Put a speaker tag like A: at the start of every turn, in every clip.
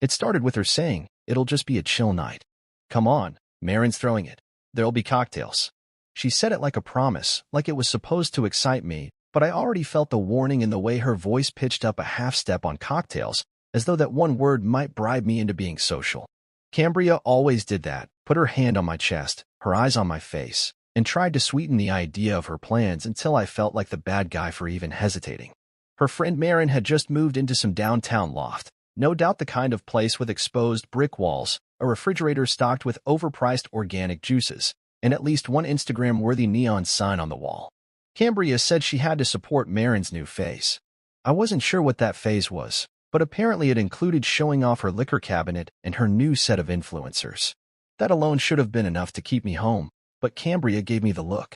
A: It started with her saying, "It'll just be a chill night. Come on, Marin's throwing it. There'll be cocktails." She said it like a promise, like it was supposed to excite me, but I already felt the warning in the way her voice pitched up a half step on cocktails, as though that one word might bribe me into being social. Cambria always did that, put her hand on my chest, her eyes on my face, and tried to sweeten the idea of her plans until I felt like the bad guy for even hesitating. Her friend Marin had just moved into some downtown loft, no doubt the kind of place with exposed brick walls, a refrigerator stocked with overpriced organic juices, and at least one Instagram-worthy neon sign on the wall. Cambria said she had to support Marin's new phase. I wasn't sure what that phase was, but apparently it included showing off her liquor cabinet and her new set of influencers. That alone should have been enough to keep me home, but Cambria gave me the look.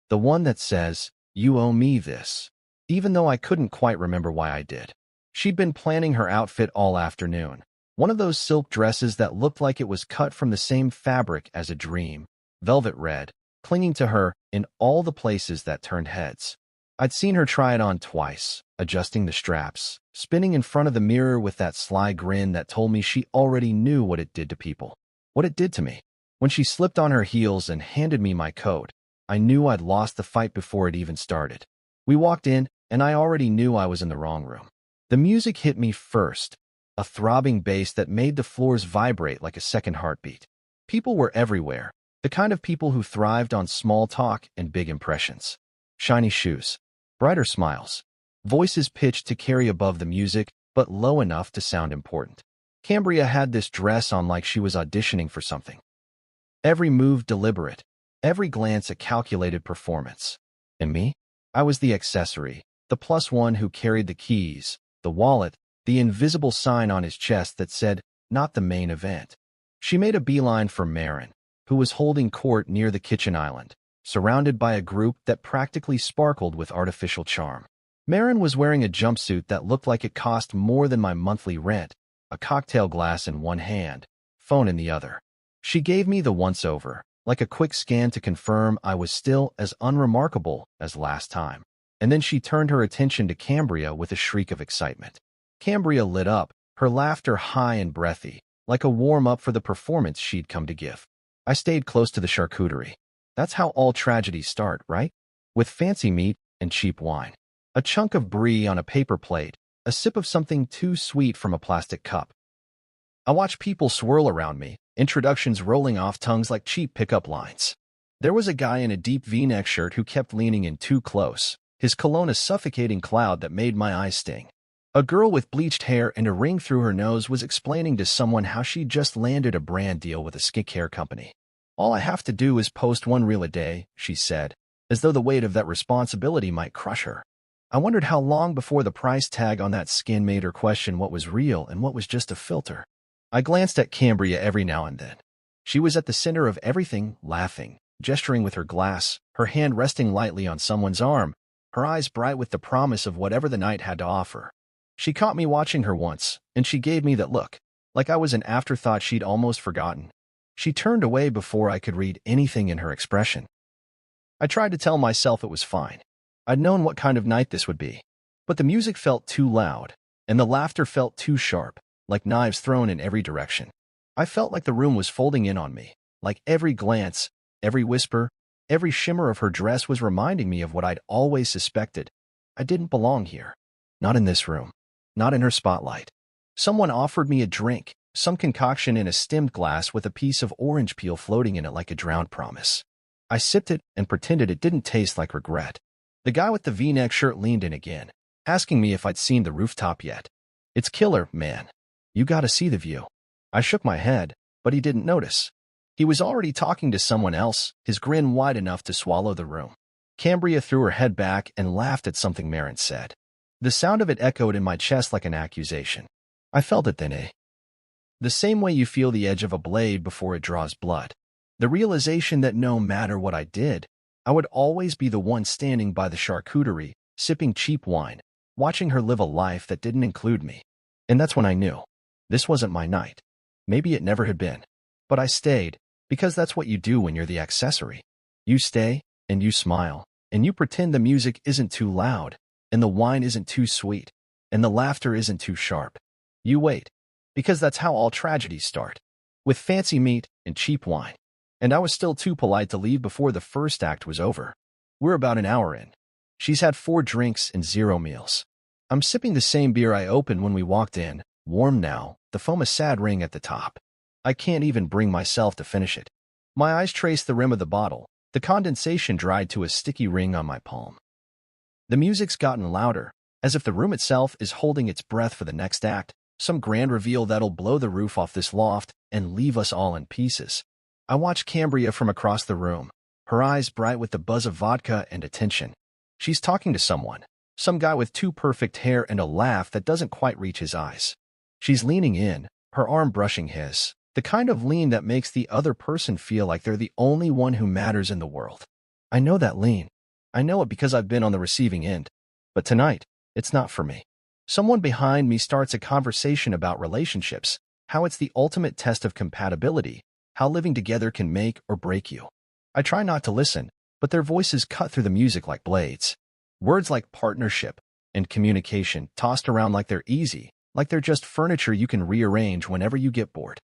A: The one that says, "You owe me this," even though I couldn't quite remember why I did. She'd been planning her outfit all afternoon. One of those silk dresses that looked like it was cut from the same fabric as a dream, velvet red, clinging to her in all the places that turned heads. I'd seen her try it on twice, adjusting the straps, spinning in front of the mirror with that sly grin that told me she already knew what it did to people. What it did to me. When she slipped on her heels and handed me my coat, I knew I'd lost the fight before it even started. We walked in, and I already knew I was in the wrong room. The music hit me first, a throbbing bass that made the floors vibrate like a second heartbeat. People were everywhere, the kind of people who thrived on small talk and big impressions. Shiny shoes, brighter smiles, voices pitched to carry above the music, but low enough to sound important. Cambria had this dress on like she was auditioning for something. Every move deliberate, every glance a calculated performance. And me? I was the accessory, the plus one who carried the keys, the wallet, the invisible sign on his chest that said, "Not the main event." She made a beeline for Marin, who was holding court near the kitchen island, surrounded by a group that practically sparkled with artificial charm. Marin was wearing a jumpsuit that looked like it cost more than my monthly rent, a cocktail glass in one hand, phone in the other. She gave me the once-over, like a quick scan to confirm I was still as unremarkable as last time. And then she turned her attention to Cambria with a shriek of excitement. Cambria lit up, her laughter high and breathy, like a warm-up for the performance she'd come to give. I stayed close to the charcuterie. That's how all tragedies start, right? With fancy meat and cheap wine. A chunk of brie on a paper plate, a sip of something too sweet from a plastic cup. I watched people swirl around me, introductions rolling off tongues like cheap pickup lines. There was a guy in a deep V-neck shirt who kept leaning in too close, his cologne a suffocating cloud that made my eyes sting. A girl with bleached hair and a ring through her nose was explaining to someone how she just landed a brand deal with a skincare company. "All I have to do is post one reel a day," she said, as though the weight of that responsibility might crush her. I wondered how long before the price tag on that skin made her question what was real and what was just a filter. I glanced at Cambria every now and then. She was at the center of everything, laughing, gesturing with her glass, her hand resting lightly on someone's arm, her eyes bright with the promise of whatever the night had to offer. She caught me watching her once, and she gave me that look, like I was an afterthought she'd almost forgotten. She turned away before I could read anything in her expression. I tried to tell myself it was fine. I'd known what kind of night this would be. But the music felt too loud, and the laughter felt too sharp, like knives thrown in every direction. I felt like the room was folding in on me, like every glance, every whisper, every shimmer of her dress was reminding me of what I'd always suspected. I didn't belong here. Not in this room. Not in her spotlight. Someone offered me a drink, some concoction in a stemmed glass with a piece of orange peel floating in it like a drowned promise. I sipped it and pretended it didn't taste like regret. The guy with the V-neck shirt leaned in again, asking me if I'd seen the rooftop yet. "It's killer, man. You gotta see the view." I shook my head, but he didn't notice. He was already talking to someone else, his grin wide enough to swallow the room. Cambria threw her head back and laughed at something Marin said. The sound of it echoed in my chest like an accusation. I felt it then, eh? The same way you feel the edge of a blade before it draws blood. The realization that no matter what I did, I would always be the one standing by the charcuterie, sipping cheap wine, watching her live a life that didn't include me. And that's when I knew. This wasn't my night. Maybe it never had been. But I stayed, because that's what you do when you're the accessory. You stay, and you smile, and you pretend the music isn't too loud, and the wine isn't too sweet, and the laughter isn't too sharp. You wait. Because that's how all tragedies start. With fancy meat and cheap wine. And I was still too polite to leave before the first act was over. We're about an hour in. She's had 4 drinks and 0 meals. I'm sipping the same beer I opened when we walked in, warm now, the foam a sad ring at the top. I can't even bring myself to finish it. My eyes trace the rim of the bottle, the condensation dried to a sticky ring on my palm. The music's gotten louder, as if the room itself is holding its breath for the next act, some grand reveal that'll blow the roof off this loft and leave us all in pieces. I watch Cambria from across the room, her eyes bright with the buzz of vodka and attention. She's talking to someone, some guy with too perfect hair and a laugh that doesn't quite reach his eyes. She's leaning in, her arm brushing his, the kind of lean that makes the other person feel like they're the only one who matters in the world. I know that lean. I know it because I've been on the receiving end. But tonight, it's not for me. Someone behind me starts a conversation about relationships, how it's the ultimate test of compatibility, how living together can make or break you. I try not to listen, but their voices cut through the music like blades. Words like partnership and communication tossed around like they're easy, like they're just furniture you can rearrange whenever you get bored.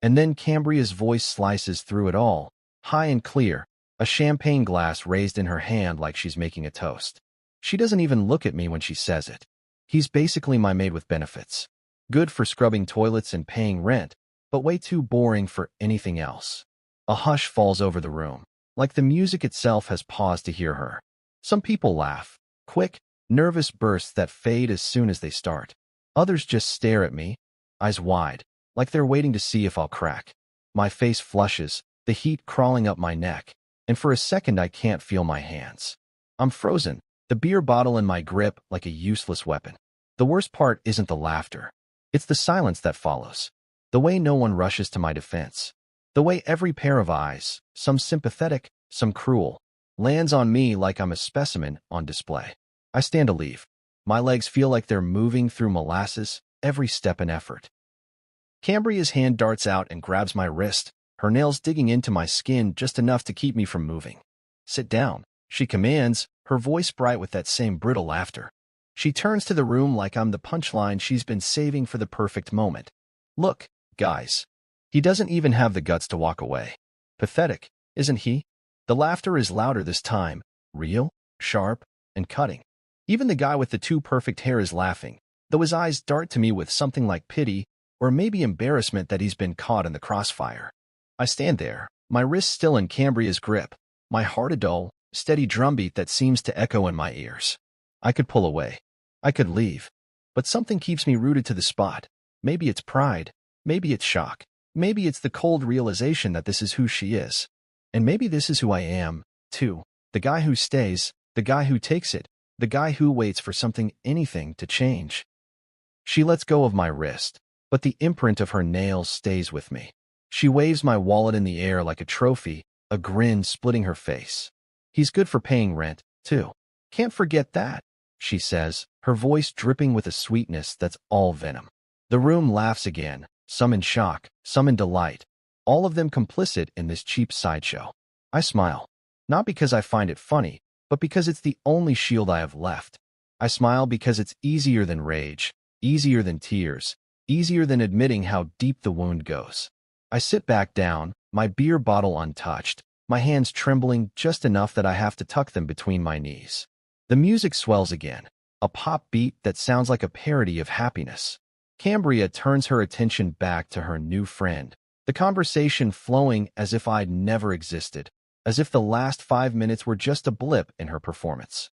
A: And then Cambria's voice slices through it all, high and clear, a champagne glass raised in her hand like she's making a toast. She doesn't even look at me when she says it. He's basically my maid with benefits. Good for scrubbing toilets and paying rent, but way too boring for anything else. A hush falls over the room, like the music itself has paused to hear her. Some people laugh, quick, nervous bursts that fade as soon as they start. Others just stare at me, eyes wide, like they're waiting to see if I'll crack. My face flushes, the heat crawling up my neck, and for a second I can't feel my hands. I'm frozen, the beer bottle in my grip like a useless weapon. The worst part isn't the laughter. It's the silence that follows. The way no one rushes to my defense. The way every pair of eyes, some sympathetic, some cruel, lands on me like I'm a specimen on display. I stand to leave. My legs feel like they're moving through molasses, every step an effort. Cambria's hand darts out and grabs my wrist, her nails digging into my skin just enough to keep me from moving. Sit down, she commands, her voice bright with that same brittle laughter. She turns to the room like I'm the punchline she's been saving for the perfect moment. Look, guys. He doesn't even have the guts to walk away. Pathetic, isn't he? The laughter is louder this time, real, sharp, and cutting. Even the guy with the too perfect hair is laughing, though his eyes dart to me with something like pity or maybe embarrassment that he's been caught in the crossfire. I stand there, my wrist still in Cambria's grip, my heart a dull, steady drumbeat that seems to echo in my ears. I could pull away. I could leave. But something keeps me rooted to the spot. Maybe it's pride. Maybe it's shock. Maybe it's the cold realization that this is who she is. And maybe this is who I am, too. The guy who stays, the guy who takes it, the guy who waits for anything to change. She lets go of my wrist, but the imprint of her nails stays with me. She waves my wallet in the air like a trophy, a grin splitting her face. He's good for paying rent, too. Can't forget that, she says, her voice dripping with a sweetness that's all venom. The room laughs again, some in shock, some in delight, all of them complicit in this cheap sideshow. I smile, not because I find it funny, but because it's the only shield I have left. I smile because it's easier than rage, easier than tears, easier than admitting how deep the wound goes. I sit back down, my beer bottle untouched, my hands trembling just enough that I have to tuck them between my knees. The music swells again, a pop beat that sounds like a parody of happiness. Cambria turns her attention back to her new friend, the conversation flowing as if I'd never existed, as if the last 5 minutes were just a blip in her performance.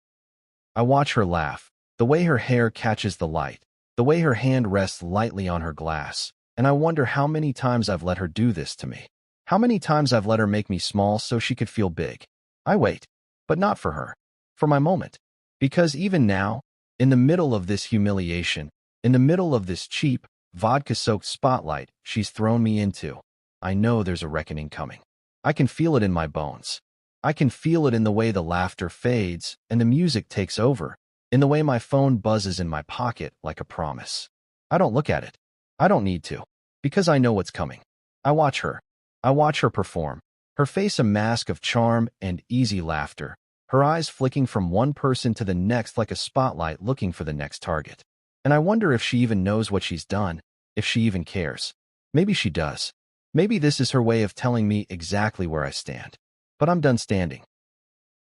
A: I watch her laugh, the way her hair catches the light, the way her hand rests lightly on her glass, and I wonder how many times I've let her do this to me. How many times I've let her make me small so she could feel big. I wait, but not for her, for my moment. Because even now, in the middle of this humiliation, in the middle of this cheap, vodka-soaked spotlight she's thrown me into, I know there's a reckoning coming. I can feel it in my bones. I can feel it in the way the laughter fades and the music takes over, in the way my phone buzzes in my pocket like a promise. I don't look at it. I don't need to, because I know what's coming. I watch her. I watch her perform, her face a mask of charm and easy laughter, her eyes flicking from one person to the next like a spotlight looking for the next target. And I wonder if she even knows what she's done, if she even cares. Maybe she does. Maybe this is her way of telling me exactly where I stand. But I'm done standing.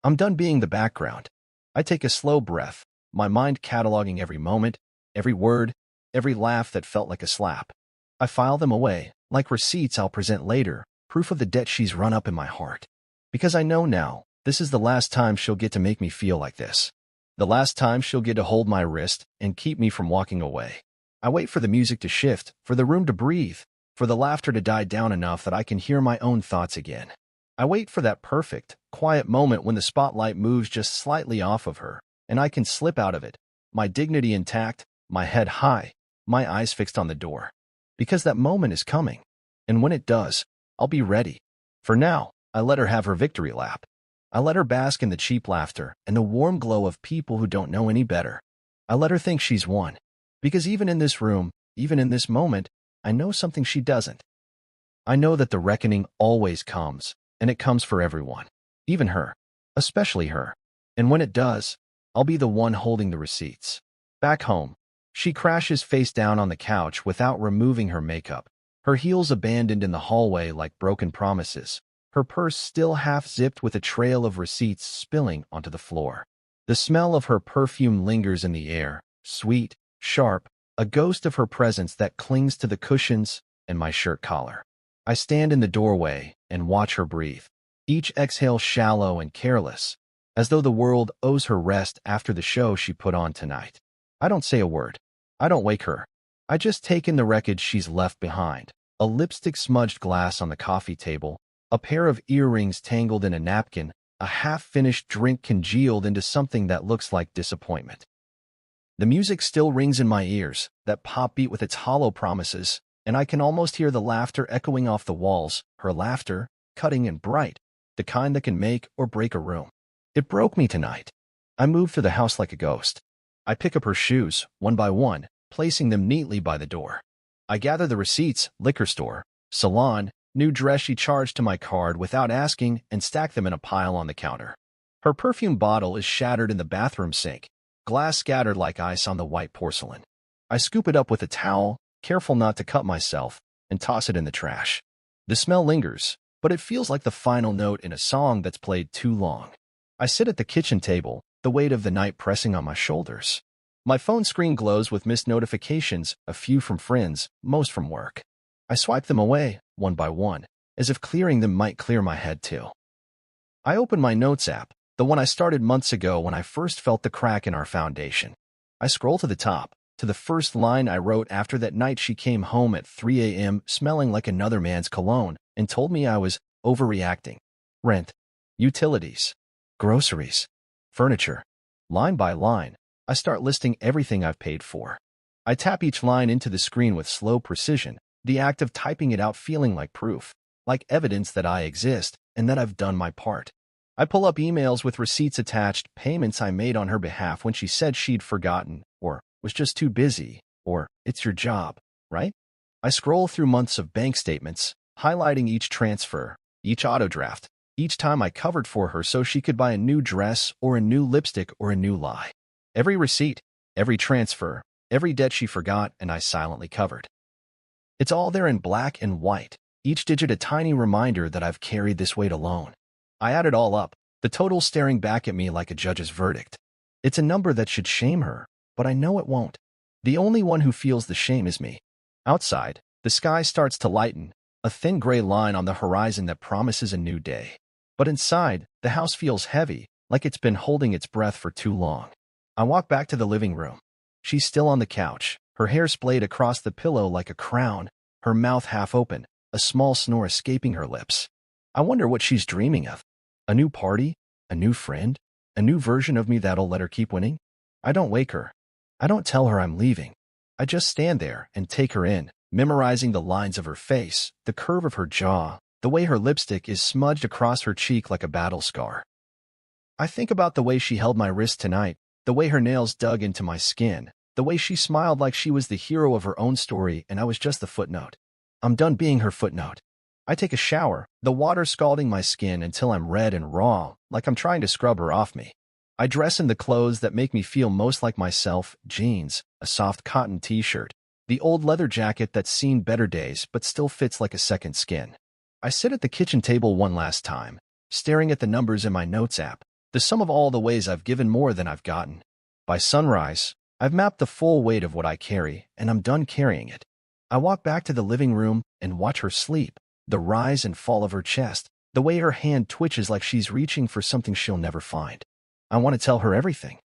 A: I'm done being the background. I take a slow breath, my mind cataloging every moment, every word, every laugh that felt like a slap. I file them away, like receipts I'll present later, proof of the debt she's run up in my heart. Because I know now, this is the last time she'll get to make me feel like this. The last time she'll get to hold my wrist and keep me from walking away. I wait for the music to shift, for the room to breathe, for the laughter to die down enough that I can hear my own thoughts again. I wait for that perfect, quiet moment when the spotlight moves just slightly off of her, and I can slip out of it, my dignity intact, my head high, my eyes fixed on the door. Because that moment is coming, and when it does, I'll be ready. For now, I let her have her victory lap. I let her bask in the cheap laughter and the warm glow of people who don't know any better. I let her think she's won. Because even in this room, even in this moment, I know something she doesn't. I know that the reckoning always comes, and it comes for everyone. Even her. Especially her. And when it does, I'll be the one holding the receipts. Back home, she crashes face down on the couch without removing her makeup, her heels abandoned in the hallway like broken promises, her purse still half-zipped with a trail of receipts spilling onto the floor. The smell of her perfume lingers in the air, sweet, sharp, a ghost of her presence that clings to the cushions and my shirt collar. I stand in the doorway and watch her breathe, each exhale shallow and careless, as though the world owes her rest after the show she put on tonight. I don't say a word. I don't wake her. I just take in the wreckage she's left behind, a lipstick-smudged glass on the coffee table, a pair of earrings tangled in a napkin, a half-finished drink congealed into something that looks like disappointment. The music still rings in my ears, that pop beat with its hollow promises, and I can almost hear the laughter echoing off the walls, her laughter, cutting and bright, the kind that can make or break a room. It broke me tonight. I moved through the house like a ghost. I pick up her shoes, one by one, placing them neatly by the door. I gather the receipts, liquor store, salon, new dress she charged to my card without asking, and stack them in a pile on the counter. Her perfume bottle is shattered in the bathroom sink, glass scattered like ice on the white porcelain. I scoop it up with a towel, careful not to cut myself, and toss it in the trash. The smell lingers, but it feels like the final note in a song that's played too long. I sit at the kitchen table, the weight of the night pressing on my shoulders. My phone screen glows with missed notifications, a few from friends, most from work. I swipe them away, one by one, as if clearing them might clear my head too. I open my notes app, the one I started months ago when I first felt the crack in our foundation. I scroll to the top, to the first line I wrote after that night she came home at 3 a.m. smelling like another man's cologne and told me I was overreacting. Rent, utilities, groceries, furniture. Line by line, I start listing everything I've paid for. I tap each line into the screen with slow precision, the act of typing it out feeling like proof, like evidence that I exist and that I've done my part. I pull up emails with receipts attached, payments I made on her behalf when she said she'd forgotten, or was just too busy, or it's your job, right? I scroll through months of bank statements, highlighting each transfer, each auto draft, each time I covered for her so she could buy a new dress or a new lipstick or a new lie. Every receipt, every transfer, every debt she forgot and I silently covered. It's all there in black and white, each digit a tiny reminder that I've carried this weight alone. I add it all up, the total staring back at me like a judge's verdict. It's a number that should shame her, but I know it won't. The only one who feels the shame is me. Outside, the sky starts to lighten, a thin gray line on the horizon that promises a new day. But inside, the house feels heavy, like it's been holding its breath for too long. I walk back to the living room. She's still on the couch, her hair splayed across the pillow like a crown, her mouth half open, a small snore escaping her lips. I wonder what she's dreaming of. A new party? A new friend? A new version of me that'll let her keep winning? I don't wake her. I don't tell her I'm leaving. I just stand there and take her in, memorizing the lines of her face, the curve of her jaw, the way her lipstick is smudged across her cheek like a battle scar. I think about the way she held my wrist tonight, the way her nails dug into my skin, the way she smiled like she was the hero of her own story and I was just the footnote. I'm done being her footnote. I take a shower, the water scalding my skin until I'm red and raw, like I'm trying to scrub her off me. I dress in the clothes that make me feel most like myself, jeans, a soft cotton t-shirt, The old leather jacket that's seen better days but still fits like a second skin. I sit at the kitchen table one last time, staring at the numbers in my notes app, the sum of all the ways I've given more than I've gotten. By sunrise, I've mapped the full weight of what I carry, and I'm done carrying it. I walk back to the living room and watch her sleep, the rise and fall of her chest, the way her hand twitches like she's reaching for something she'll never find. I want to tell her everything.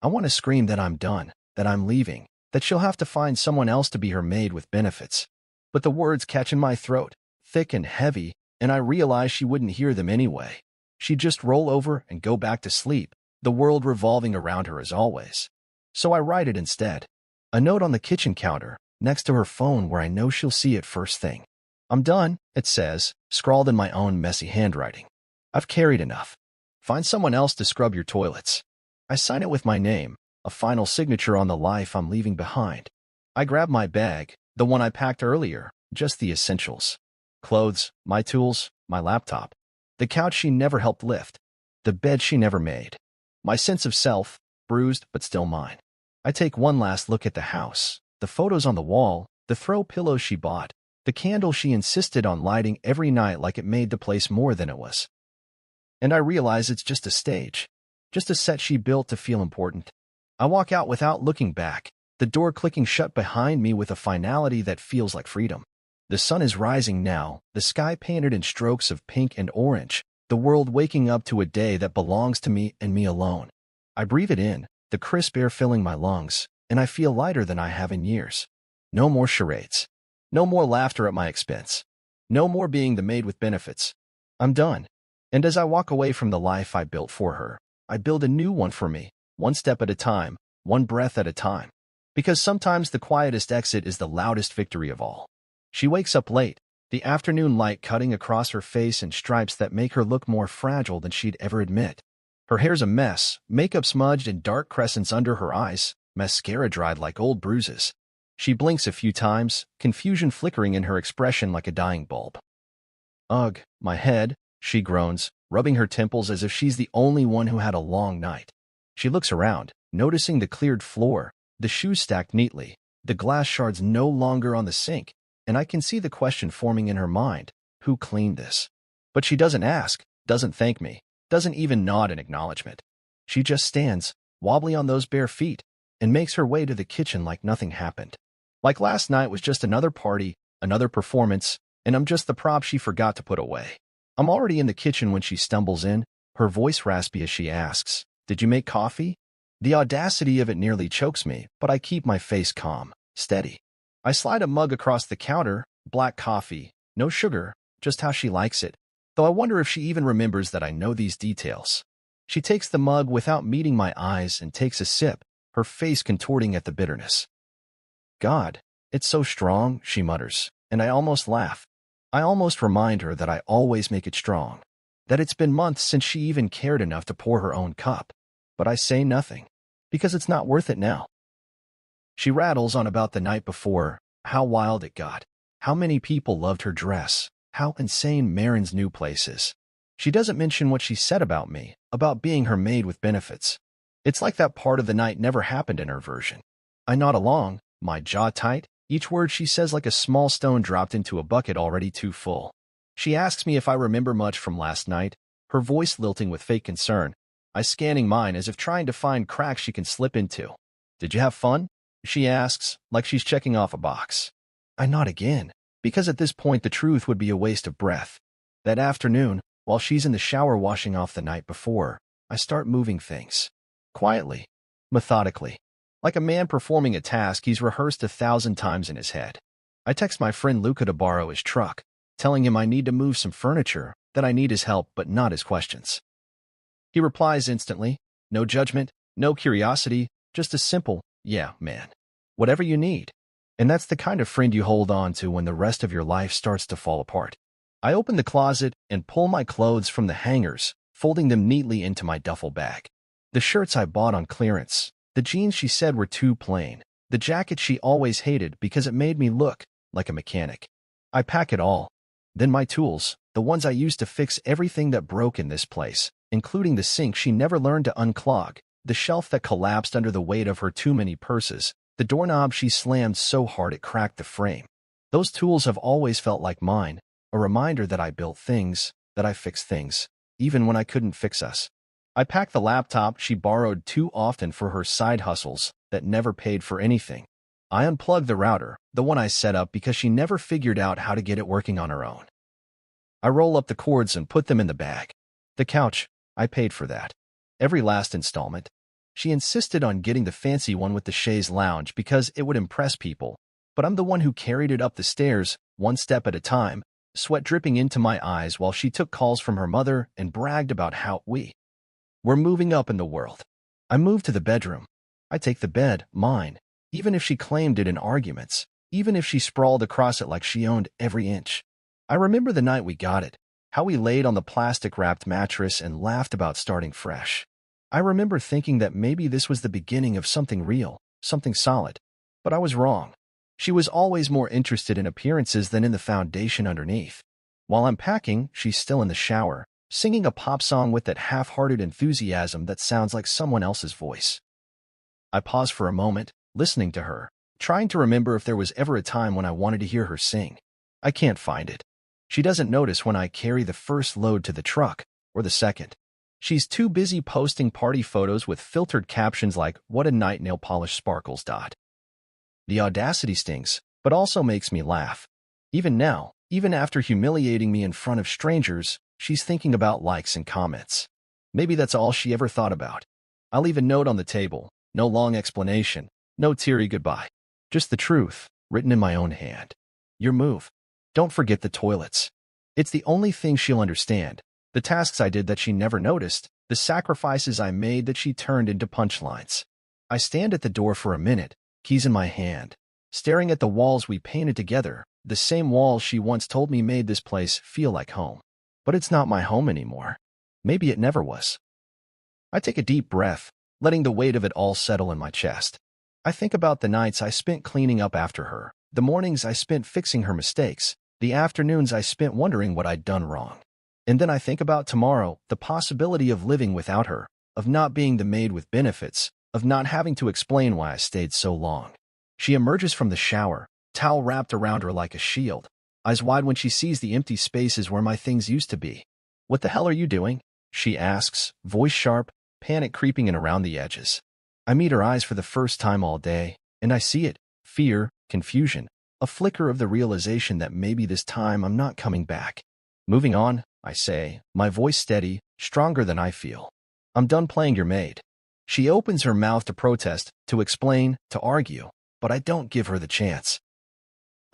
A: I want to scream that I'm done, that I'm leaving, that she'll have to find someone else to be her maid with benefits. But the words catch in my throat, thick and heavy, and I realize she wouldn't hear them anyway. She'd just roll over and go back to sleep, the world revolving around her as always. So I write it instead. A note on the kitchen counter, next to her phone where I know she'll see it first thing. I'm done, it says, scrawled in my own messy handwriting. I've carried enough. Find someone else to scrub your toilets. I sign it with my name, a final signature on the life I'm leaving behind. I grab my bag, the one I packed earlier, just the essentials. Clothes, my tools, my laptop. The couch she never helped lift. The bed she never made. My sense of self, bruised but still mine. I take one last look at the house, the photos on the wall, the throw pillows she bought, the candle she insisted on lighting every night like it made the place more than it was. And I realize it's just a stage, just a set she built to feel important. I walk out without looking back, the door clicking shut behind me with a finality that feels like freedom. The sun is rising now, the sky painted in strokes of pink and orange, the world waking up to a day that belongs to me and me alone. I breathe it in, the crisp air filling my lungs, and I feel lighter than I have in years. No more charades. No more laughter at my expense. No more being the maid with benefits. I'm done. And as I walk away from the life I built for her, I build a new one for me, one step at a time, one breath at a time. Because sometimes the quietest exit is the loudest victory of all. She wakes up late, the afternoon light cutting across her face in stripes that make her look more fragile than she'd ever admit. Her hair's a mess, makeup smudged and dark crescents under her eyes, mascara dried like old bruises. She blinks a few times, confusion flickering in her expression like a dying bulb. Ugh, my head, she groans, rubbing her temples as if she's the only one who had a long night. She looks around, noticing the cleared floor, the shoes stacked neatly, the glass shards no longer on the sink, and I can see the question forming in her mind, who cleaned this? But she doesn't ask, doesn't thank me, doesn't even nod in acknowledgement. She just stands, wobbly on those bare feet, and makes her way to the kitchen like nothing happened. Like last night was just another party, another performance, and I'm just the prop she forgot to put away. I'm already in the kitchen when she stumbles in, her voice raspy as she asks, "Did you make coffee?" The audacity of it nearly chokes me, but I keep my face calm, steady. I slide a mug across the counter, black coffee, no sugar, just how she likes it, though I wonder if she even remembers that I know these details. She takes the mug without meeting my eyes and takes a sip, her face contorting at the bitterness. God, it's so strong, she mutters, and I almost laugh. I almost remind her that I always make it strong, that it's been months since she even cared enough to pour her own cup. But I say nothing, because it's not worth it now. She rattles on about the night before, how wild it got, how many people loved her dress, how insane Marin's new place is. She doesn't mention what she said about me, about being her maid with benefits. It's like that part of the night never happened in her version. I nod along, my jaw tight, each word she says like a small stone dropped into a bucket already too full. She asks me if I remember much from last night, her voice lilting with fake concern, I scanning mine as if trying to find cracks she can slip into. Did you have fun? She asks, like she's checking off a box. I nod again, because at this point the truth would be a waste of breath. That afternoon, while she's in the shower washing off the night before, I start moving things. Quietly, methodically. Like a man performing a task he's rehearsed 1,000 times in his head. I text my friend Luca to borrow his truck, telling him I need to move some furniture, that I need his help but not his questions. He replies instantly, no judgment, no curiosity, just a simple, yeah, man. Whatever you need. And that's the kind of friend you hold on to when the rest of your life starts to fall apart. I open the closet and pull my clothes from the hangers, folding them neatly into my duffel bag. The shirts I bought on clearance, the jeans she said were too plain, the jacket she always hated because it made me look like a mechanic. I pack it all. Then my tools, the ones I used to fix everything that broke in this place, including the sink she never learned to unclog, the shelf that collapsed under the weight of her too many purses, The doorknob she slammed so hard it cracked the frame. Those tools have always felt like mine, a reminder that I built things, that I fixed things, even when I couldn't fix us. I packed the laptop she borrowed too often for her side hustles that never paid for anything. I unplugged the router, the one I set up because she never figured out how to get it working on her own. I roll up the cords and put them in the bag. The couch, I paid for that. Every last installment. She insisted on getting the fancy one with the chaise lounge because it would impress people, but I'm the one who carried it up the stairs, one step at a time, sweat dripping into my eyes while she took calls from her mother and bragged about how we're moving up in the world. I moved to the bedroom. I take the bed, mine, even if she claimed it in arguments, even if she sprawled across it like she owned every inch. I remember the night we got it, how we laid on the plastic-wrapped mattress and laughed about starting fresh. I remember thinking that maybe this was the beginning of something real, something solid. But I was wrong. She was always more interested in appearances than in the foundation underneath. While I'm packing, she's still in the shower, singing a pop song with that half-hearted enthusiasm that sounds like someone else's voice. I pause for a moment, listening to her, trying to remember if there was ever a time when I wanted to hear her sing. I can't find it. She doesn't notice when I carry the first load to the truck, or the second. She's too busy posting party photos with filtered captions like, "What a night, nail polish sparkles." The audacity stings, but also makes me laugh. Even now, even after humiliating me in front of strangers, she's thinking about likes and comments. Maybe that's all she ever thought about. I leave a note on the table, no long explanation, no teary goodbye. Just the truth, written in my own hand. Your move. Don't forget the toilets. It's the only thing she'll understand. The tasks I did that she never noticed, the sacrifices I made that she turned into punchlines. I stand at the door for a minute, keys in my hand, staring at the walls we painted together, the same walls she once told me made this place feel like home. But it's not my home anymore. Maybe it never was. I take a deep breath, letting the weight of it all settle in my chest. I think about the nights I spent cleaning up after her, the mornings I spent fixing her mistakes, the afternoons I spent wondering what I'd done wrong. And then I think about tomorrow, the possibility of living without her, of not being the maid with benefits, of not having to explain why I stayed so long. She emerges from the shower, towel wrapped around her like a shield, eyes wide when she sees the empty spaces where my things used to be. "What the hell are you doing?" she asks, voice sharp, panic creeping in around the edges. I meet her eyes for the first time all day, and I see it, fear, confusion, a flicker of the realization that maybe this time I'm not coming back. "Moving on," I say, my voice steady, stronger than I feel. "I'm done playing your maid." She opens her mouth to protest, to explain, to argue, but I don't give her the chance.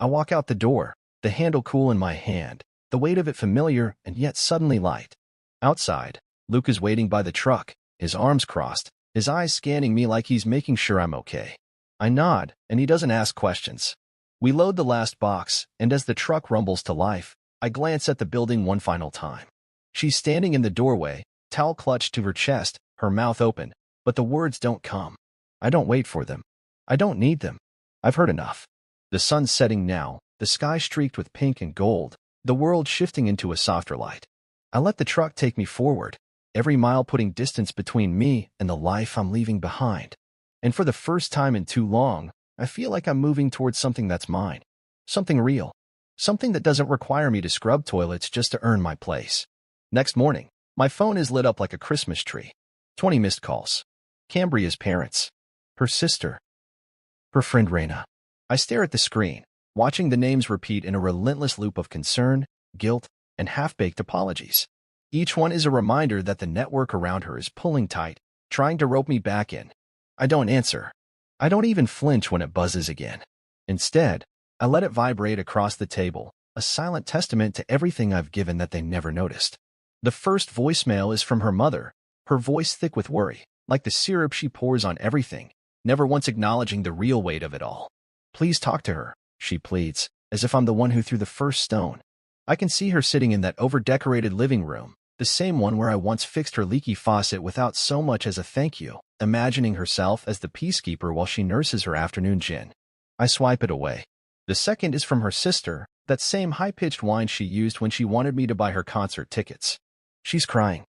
A: I walk out the door, the handle cool in my hand, the weight of it familiar and yet suddenly light. Outside, Luke is waiting by the truck, his arms crossed, his eyes scanning me like he's making sure I'm okay. I nod, and he doesn't ask questions. We load the last box, and as the truck rumbles to life, I glance at the building one final time. She's standing in the doorway, towel clutched to her chest, her mouth open, but the words don't come. I don't wait for them. I don't need them. I've heard enough. The sun's setting now, the sky streaked with pink and gold, the world shifting into a softer light. I let the truck take me forward, every mile putting distance between me and the life I'm leaving behind. And for the first time in too long, I feel like I'm moving towards something that's mine. Something real. Something that doesn't require me to scrub toilets just to earn my place. Next morning, my phone is lit up like a Christmas tree. 20 missed calls. Cambria's parents. Her sister. Her friend Raina. I stare at the screen, watching the names repeat in a relentless loop of concern, guilt, and half-baked apologies. Each one is a reminder that the network around her is pulling tight, trying to rope me back in. I don't answer. I don't even flinch when it buzzes again. Instead, I let it vibrate across the table, a silent testament to everything I've given that they never noticed. The first voicemail is from her mother, her voice thick with worry, like the syrup she pours on everything, never once acknowledging the real weight of it all. "Please talk to her," she pleads, as if I'm the one who threw the first stone. I can see her sitting in that over-decorated living room, the same one where I once fixed her leaky faucet without so much as a thank you, imagining herself as the peacekeeper while she nurses her afternoon gin. I swipe it away. The second is from her sister, that same high-pitched whine she used when she wanted me to buy her concert tickets. She's crying.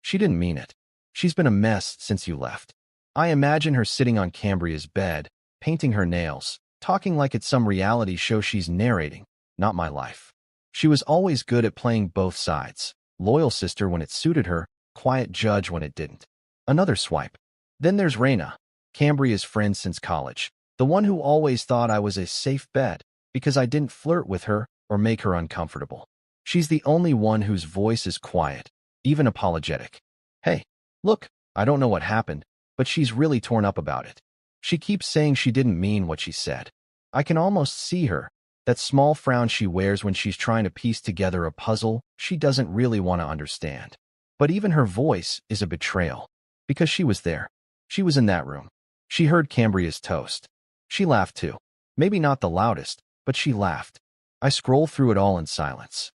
A: She didn't mean it. She's been a mess since you left. I imagine her sitting on Cambria's bed, painting her nails, talking like it's some reality show she's narrating, not my life. She was always good at playing both sides. Loyal sister when it suited her, quiet judge when it didn't. Another swipe. Then there's Raina, Cambria's friend since college, the one who always thought I was a safe bet because I didn't flirt with her or make her uncomfortable. She's the only one whose voice is quiet, even apologetic. Hey, look, I don't know what happened, but she's really torn up about it. She keeps saying she didn't mean what she said. I can almost see her, that small frown she wears when she's trying to piece together a puzzle she doesn't really want to understand. But even her voice is a betrayal, because she was there. She was in that room. She heard Cambria's toast. She laughed too. Maybe not the loudest, but she laughed. I scroll through it all in silence.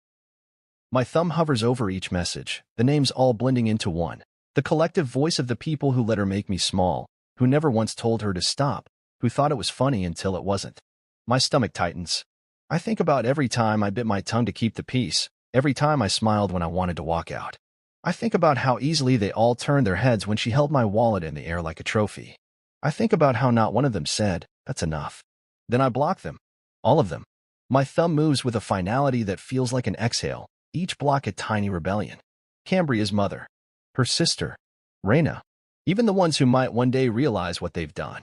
A: My thumb hovers over each message, the names all blending into one. The collective voice of the people who let her make me small, who never once told her to stop, who thought it was funny until it wasn't. My stomach tightens. I think about every time I bit my tongue to keep the peace, every time I smiled when I wanted to walk out. I think about how easily they all turned their heads when she held my wallet in the air like a trophy. I think about how not one of them said, "That's enough." Then I block them. All of them. My thumb moves with a finality that feels like an exhale, each block a tiny rebellion. Cambria's mother. Her sister. Raina. Even the ones who might one day realize what they've done.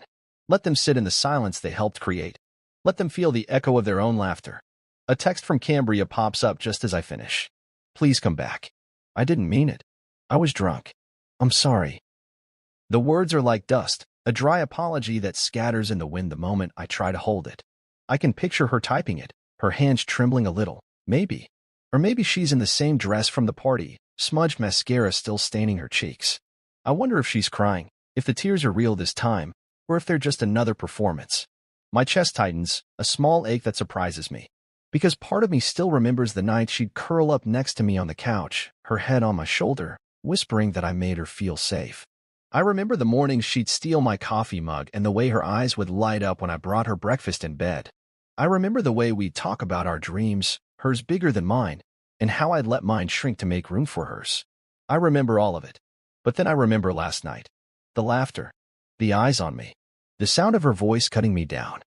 A: Let them sit in the silence they helped create. Let them feel the echo of their own laughter. A text from Cambria pops up just as I finish. Please come back. I didn't mean it. I was drunk. I'm sorry. The words are like dust, a dry apology that scatters in the wind the moment I try to hold it. I can picture her typing it, her hands trembling a little, maybe. Or maybe she's in the same dress from the party, smudged mascara still staining her cheeks. I wonder if she's crying, if the tears are real this time, or if they're just another performance. My chest tightens, a small ache that surprises me. Because part of me still remembers the night she'd curl up next to me on the couch, her head on my shoulder, whispering that I made her feel safe. I remember the mornings she'd steal my coffee mug and the way her eyes would light up when I brought her breakfast in bed. I remember the way we'd talk about our dreams, hers bigger than mine, and how I'd let mine shrink to make room for hers. I remember all of it. But then I remember last night. The laughter. The eyes on me. The sound of her voice cutting me down.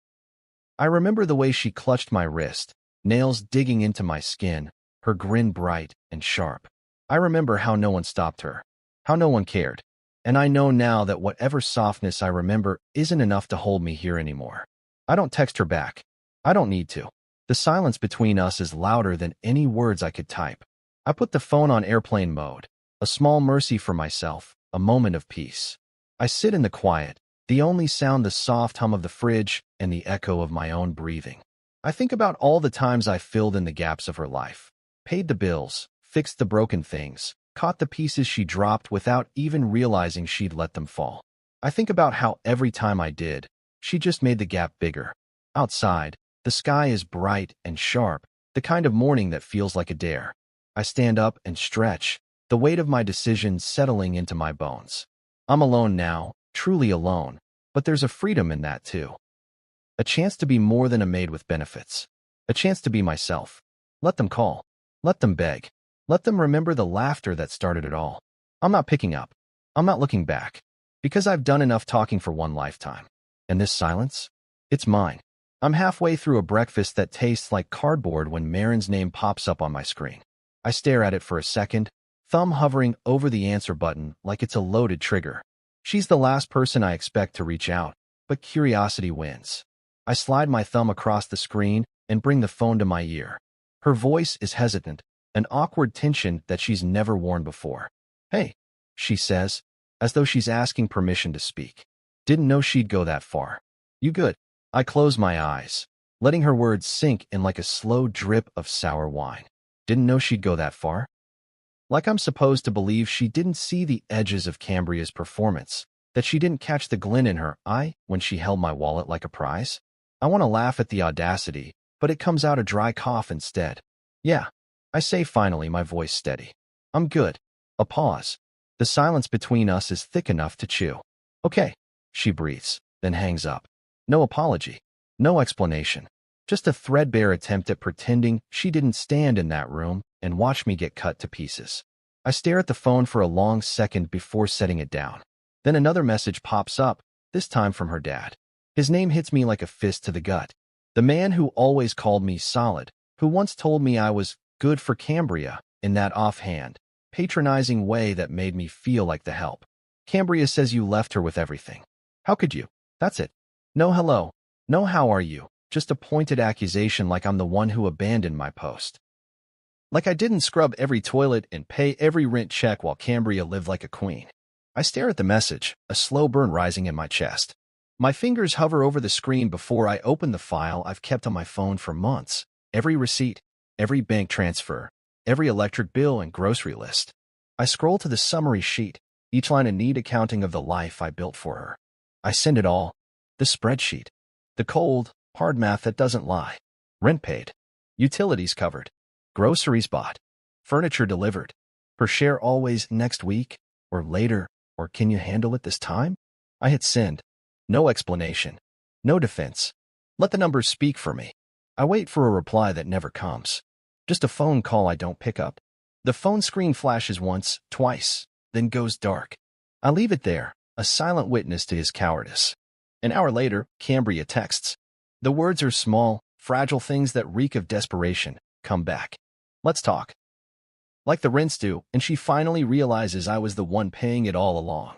A: I remember the way she clutched my wrist, nails digging into my skin, her grin bright and sharp. I remember how no one stopped her, how no one cared. And I know now that whatever softness I remember isn't enough to hold me here anymore. I don't text her back. I don't need to. The silence between us is louder than any words I could type. I put the phone on airplane mode, a small mercy for myself, a moment of peace. I sit in the quiet, the only sound the soft hum of the fridge and the echo of my own breathing. I think about all the times I filled in the gaps of her life, paid the bills, fixed the broken things, caught the pieces she dropped without even realizing she'd let them fall. I think about how every time I did, she just made the gap bigger. Outside, the sky is bright and sharp, the kind of morning that feels like a dare. I stand up and stretch, the weight of my decisions settling into my bones. I'm alone now, truly alone, but there's a freedom in that too. A chance to be more than a maid with benefits. A chance to be myself. Let them call. Let them beg. Let them remember the laughter that started it all. I'm not picking up. I'm not looking back. Because I've done enough talking for one lifetime. And this silence? It's mine. I'm halfway through a breakfast that tastes like cardboard when Marin's name pops up on my screen. I stare at it for a second, thumb hovering over the answer button like it's a loaded trigger. She's the last person I expect to reach out, but curiosity wins. I slide my thumb across the screen and bring the phone to my ear. Her voice is hesitant, an awkward tension that she's never worn before. Hey, she says, as though she's asking permission to speak. Didn't know she'd go that far. You good? I close my eyes, letting her words sink in like a slow drip of sour wine. Didn't know she'd go that far? Like I'm supposed to believe she didn't see the edges of Cambria's performance, that she didn't catch the glint in her eye when she held my wallet like a prize? I want to laugh at the audacity, but it comes out a dry cough instead. Yeah, I say finally, my voice steady. I'm good. A pause. The silence between us is thick enough to chew. Okay, she breathes, then hangs up. No apology. No explanation. Just a threadbare attempt at pretending she didn't stand in that room and watch me get cut to pieces. I stare at the phone for a long second before setting it down. Then another message pops up, this time from her dad. His name hits me like a fist to the gut. The man who always called me solid, who once told me I was good for Cambria in that offhand, patronizing way that made me feel like the help. Cambria says you left her with everything. How could you? That's it. No hello. No how are you. Just a pointed accusation like I'm the one who abandoned my post. Like I didn't scrub every toilet and pay every rent check while Cambria lived like a queen. I stare at the message, a slow burn rising in my chest. My fingers hover over the screen before I open the file I've kept on my phone for months. Every receipt, every bank transfer, every electric bill and grocery list. I scroll to the summary sheet, each line a neat accounting of the life I built for her. I send it all. The spreadsheet. The cold, hard math that doesn't lie. Rent paid. Utilities covered. Groceries bought. Furniture delivered. Her share always next week, or later, or can you handle it this time? I hit send. No explanation. No defense. Let the numbers speak for me. I wait for a reply that never comes. Just a phone call I don't pick up. The phone screen flashes once, twice, then goes dark. I leave it there, a silent witness to his cowardice. An hour later, Cambria texts. The words are small, fragile things that reek of desperation. Come back. Let's talk. Like the rents do, and she finally realizes I was the one paying it all along.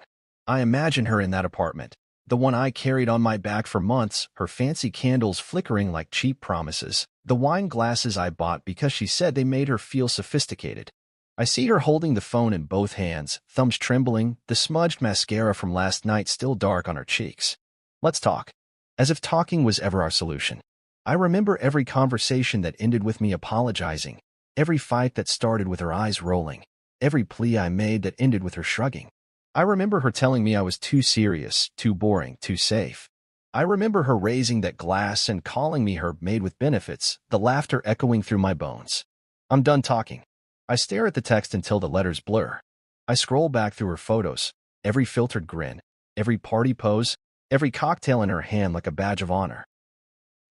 A: I imagine her in that apartment, the one I carried on my back for months, her fancy candles flickering like cheap promises, the wine glasses I bought because she said they made her feel sophisticated. I see her holding the phone in both hands, thumbs trembling, the smudged mascara from last night still dark on her cheeks. Let's talk. As if talking was ever our solution. I remember every conversation that ended with me apologizing, every fight that started with her eyes rolling, every plea I made that ended with her shrugging. I remember her telling me I was too serious, too boring, too safe. I remember her raising that glass and calling me her maid with benefits, the laughter echoing through my bones. I'm done talking. I stare at the text until the letters blur. I scroll back through her photos, every filtered grin, every party pose, every cocktail in her hand like a badge of honor.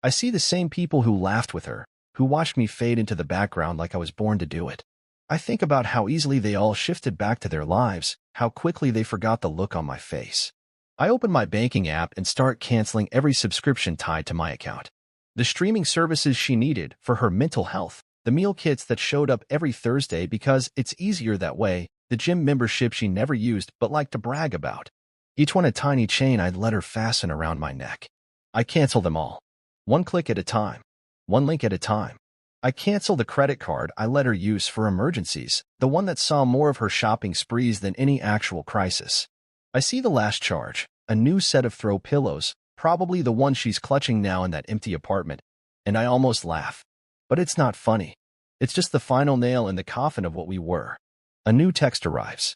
A: I see the same people who laughed with her, who watched me fade into the background like I was born to do it. I think about how easily they all shifted back to their lives, how quickly they forgot the look on my face. I open my banking app and start canceling every subscription tied to my account. The streaming services she needed for her mental health, the meal kits that showed up every Thursday because it's easier that way, the gym membership she never used but liked to brag about. Each one a tiny chain I'd let her fasten around my neck. I cancel them all. One click at a time. One link at a time. I cancel the credit card I let her use for emergencies, the one that saw more of her shopping sprees than any actual crisis. I see the last charge, a new set of throw pillows, probably the one she's clutching now in that empty apartment, and I almost laugh. But it's not funny. It's just the final nail in the coffin of what we were. A new text arrives.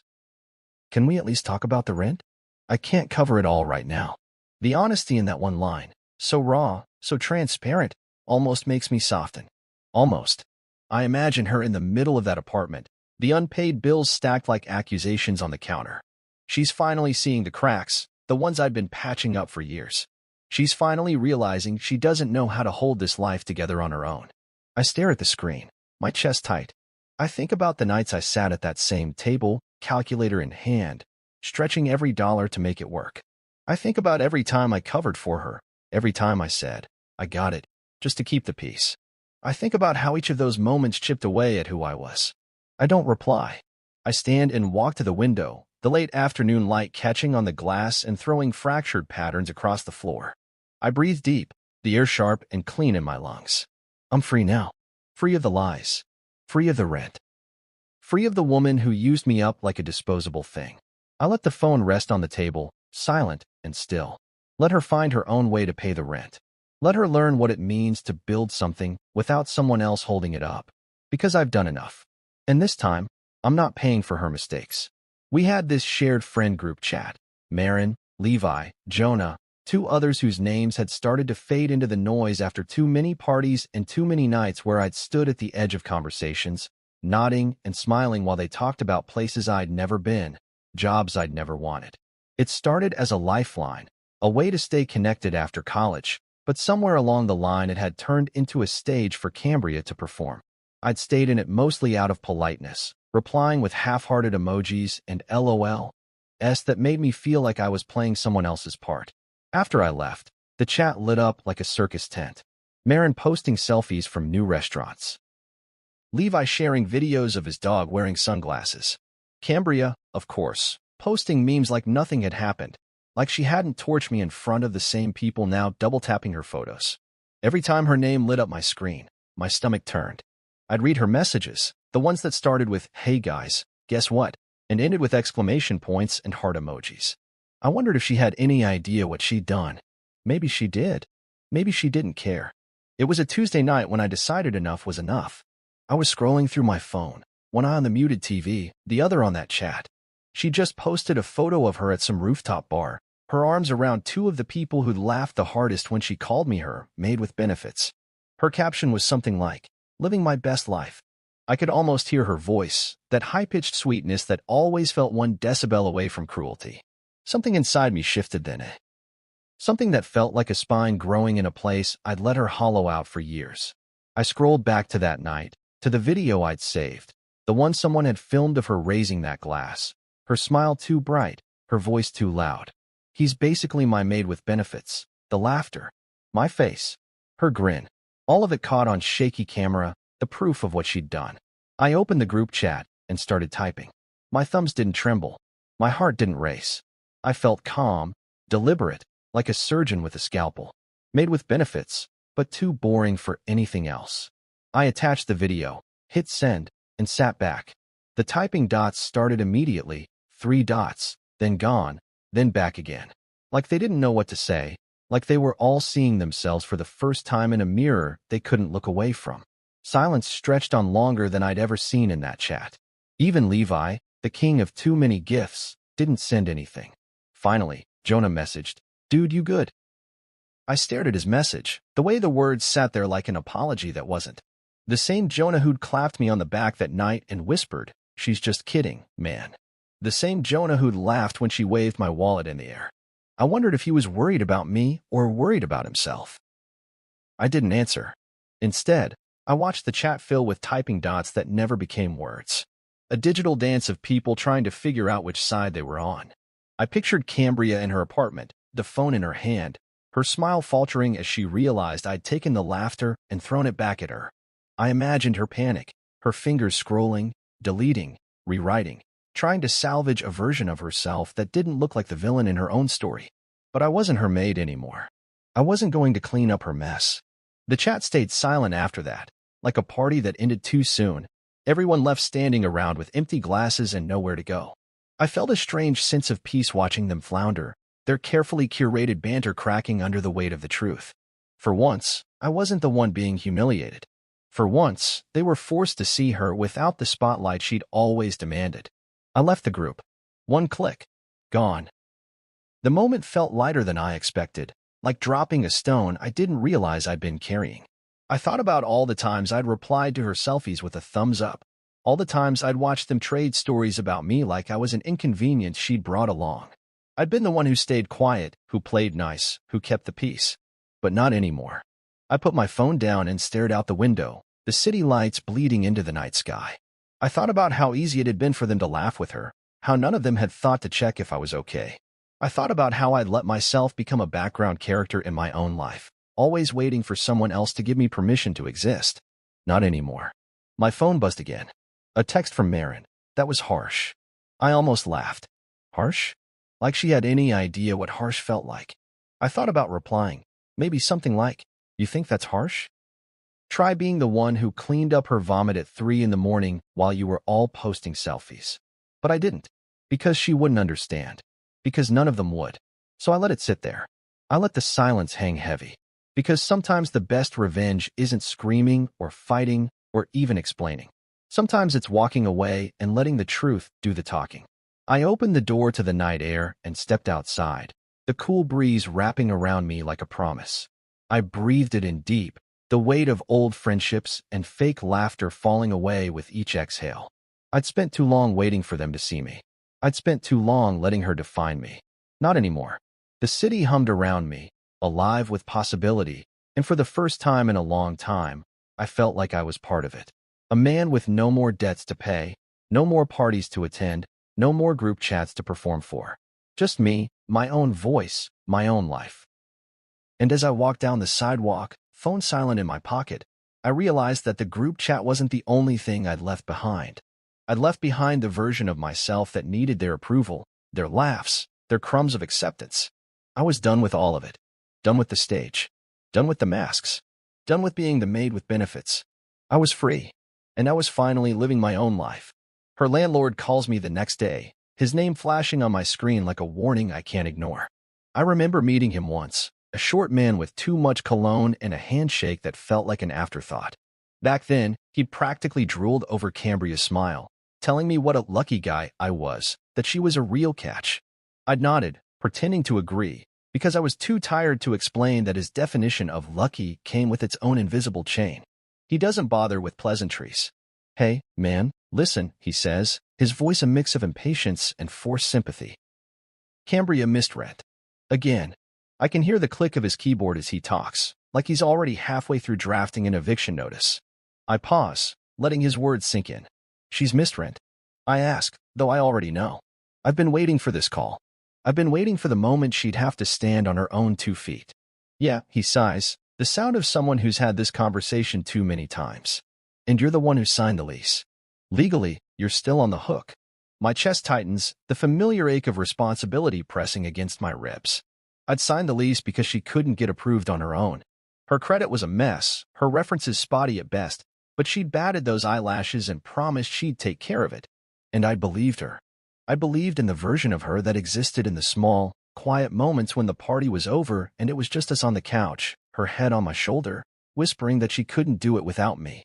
A: Can we at least talk about the rent? I can't cover it all right now. The honesty in that one line, so raw, so transparent, almost makes me soften. Almost. I imagine her in the middle of that apartment, the unpaid bills stacked like accusations on the counter. She's finally seeing the cracks, the ones I'd been patching up for years. She's finally realizing she doesn't know how to hold this life together on her own. I stare at the screen, my chest tight. I think about the nights I sat at that same table, calculator in hand, stretching every dollar to make it work. I think about every time I covered for her, every time I said, I got it, just to keep the peace. I think about how each of those moments chipped away at who I was. I don't reply. I stand and walk to the window, the late afternoon light catching on the glass and throwing fractured patterns across the floor. I breathe deep, the air sharp and clean in my lungs. I'm free now. Free of the lies. Free of the rent. Free of the woman who used me up like a disposable thing. I let the phone rest on the table, silent and still. Let her find her own way to pay the rent. Let her learn what it means to build something without someone else holding it up. Because I've done enough. And this time, I'm not paying for her mistakes. We had this shared friend group chat. Marin, Levi, Jonah, two others whose names had started to fade into the noise after too many parties and too many nights where I'd stood at the edge of conversations, nodding and smiling while they talked about places I'd never been, jobs I'd never wanted. It started as a lifeline, a way to stay connected after college, but somewhere along the line it had turned into a stage for Cambria to perform. I'd stayed in it mostly out of politeness, replying with half-hearted emojis and LOLs that made me feel like I was playing someone else's part. After I left, The chat lit up like a circus tent. Marin posting selfies from new restaurants. Levi sharing videos of his dog wearing sunglasses. Cambria, of course, posting memes like nothing had happened, like she hadn't torched me in front of the same people now double-tapping her photos. Every time her name lit up my screen, my stomach turned. I'd read her messages, the ones that started with, "Hey guys, guess what?" and ended with exclamation points and heart emojis. I wondered if she had any idea what she'd done. Maybe she did. Maybe she didn't care. It was a Tuesday night when I decided enough was enough. I was scrolling through my phone, one eye on the muted TV, the other on that chat. She just posted a photo of her at some rooftop bar, her arms around two of the people who'd laughed the hardest when she called me her maid with benefits. Her caption was something like, "Living my best life." I could almost hear her voice, that high-pitched sweetness that always felt 1 decibel away from cruelty. Something inside me shifted then. Something that felt like a spine growing in a place I'd let her hollow out for years. I scrolled back to that night, to the video I'd saved, the one someone had filmed of her raising that glass. Her smile too bright, her voice too loud. He's basically my maid with benefits. The laughter. My face. Her grin. All of it caught on shaky camera, the proof of what she'd done. I opened the group chat and started typing. My thumbs didn't tremble. My heart didn't race. I felt calm, deliberate, like a surgeon with a scalpel. Made with benefits, but too boring for anything else. I attached the video, hit send, and sat back. The typing dots started immediately, 3 dots, then gone, then back again. Like they didn't know what to say, like they were all seeing themselves for the first time in a mirror they couldn't look away from. Silence stretched on longer than I'd ever seen in that chat. Even Levi, the king of too many gifts, didn't send anything. Finally, Jonah messaged, "Dude, you good?" I stared at his message, the way the words sat there like an apology that wasn't. The same Jonah who'd clapped me on the back that night and whispered, "She's just kidding, man." The same Jonah who'd laughed when she waved my wallet in the air. I wondered if he was worried about me or worried about himself. I didn't answer. Instead, I watched the chat fill with typing dots that never became words. A digital dance of people trying to figure out which side they were on. I pictured Cambria in her apartment, the phone in her hand, her smile faltering as she realized I'd taken the laughter and thrown it back at her. I imagined her panic, her fingers scrolling, deleting, rewriting, trying to salvage a version of herself that didn't look like the villain in her own story. But I wasn't her maid anymore. I wasn't going to clean up her mess. The chat stayed silent after that, like a party that ended too soon. Everyone left standing around with empty glasses and nowhere to go. I felt a strange sense of peace watching them flounder, their carefully curated banter cracking under the weight of the truth. For once, I wasn't the one being humiliated. For once, they were forced to see her without the spotlight she'd always demanded. I left the group. 1 click. Gone. The moment felt lighter than I expected, like dropping a stone I didn't realize I'd been carrying. I thought about all the times I'd replied to her selfies with a thumbs up, all the times I'd watched them trade stories about me like I was an inconvenience she'd brought along. I'd been the one who stayed quiet, who played nice, who kept the peace. But not anymore. I put my phone down and stared out the window, the city lights bleeding into the night sky. I thought about how easy it had been for them to laugh with her, how none of them had thought to check if I was okay. I thought about how I'd let myself become a background character in my own life, always waiting for someone else to give me permission to exist. Not anymore. My phone buzzed again. A text from Marin. That was harsh. I almost laughed. Harsh? Like she had any idea what harsh felt like. I thought about replying. Maybe something like, "You think that's harsh? Try being the one who cleaned up her vomit at 3 in the morning while you were all posting selfies." But I didn't. Because she wouldn't understand. Because none of them would. So I let it sit there. I let the silence hang heavy. Because sometimes the best revenge isn't screaming or fighting or even explaining. Sometimes it's walking away and letting the truth do the talking. I opened the door to the night air and stepped outside, the cool breeze wrapping around me like a promise. I breathed it in deep, the weight of old friendships and fake laughter falling away with each exhale. I'd spent too long waiting for them to see me. I'd spent too long letting her define me. Not anymore. The city hummed around me, alive with possibility, and for the first time in a long time, I felt like I was part of it. A man with no more debts to pay, no more parties to attend, no more group chats to perform for. Just me, my own voice, my own life. And as I walked down the sidewalk, phone silent in my pocket, I realized that the group chat wasn't the only thing I'd left behind. I'd left behind the version of myself that needed their approval, their laughs, their crumbs of acceptance. I was done with all of it. Done with the stage. Done with the masks. Done with being the maid with benefits. I was free. And I was finally living my own life. Her landlord calls me the next day, his name flashing on my screen like a warning I can't ignore. I remember meeting him once, a short man with too much cologne and a handshake that felt like an afterthought. Back then, he'd practically drooled over Cambria's smile, telling me what a lucky guy I was, that she was a real catch. I'd nodded, pretending to agree, because I was too tired to explain that his definition of lucky came with its own invisible chain. He doesn't bother with pleasantries. "Hey, man, listen," he says, his voice a mix of impatience and forced sympathy. Cambria missed rent. Again. I can hear the click of his keyboard as he talks, like he's already halfway through drafting an eviction notice. I pause, letting his words sink in. "She's missed rent?" I ask, though I already know. I've been waiting for this call. I've been waiting for the moment she'd have to stand on her own 2 feet. "Yeah," he sighs, the sound of someone who's had this conversation too many times. "And you're the one who signed the lease. Legally, you're still on the hook." My chest tightens, the familiar ache of responsibility pressing against my ribs. I'd signed the lease because she couldn't get approved on her own. Her credit was a mess, her references spotty at best, but she'd batted those eyelashes and promised she'd take care of it. And I believed her. I believed in the version of her that existed in the small, quiet moments when the party was over and it was just us on the couch, her head on my shoulder, whispering that she couldn't do it without me.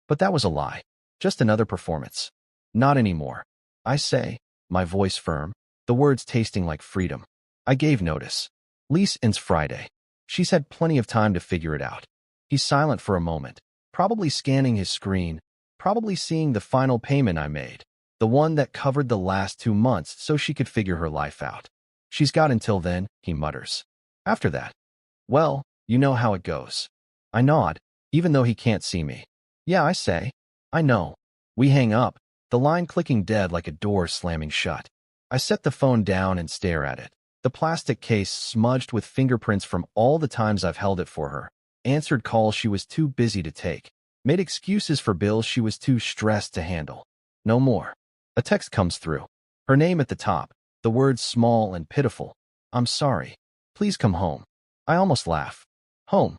A: But that was a lie. Just another performance. Not anymore. I say, my voice firm, the words tasting like freedom. I gave notice. Lease ends Friday. She's had plenty of time to figure it out. He's silent for a moment, probably scanning his screen, probably seeing the final payment I made, the one that covered the last 2 months so she could figure her life out. "She's got until then," he mutters. "After that, well, you know how it goes." I nod, even though he can't see me. "Yeah," I say. "I know." We hang up, the line clicking dead like a door slamming shut. I set the phone down and stare at it. The plastic case smudged with fingerprints from all the times I've held it for her, answered calls she was too busy to take, made excuses for bills she was too stressed to handle. No more. A text comes through. Her name at the top, the words small and pitiful. "I'm sorry. Please come home." I almost laugh. Home.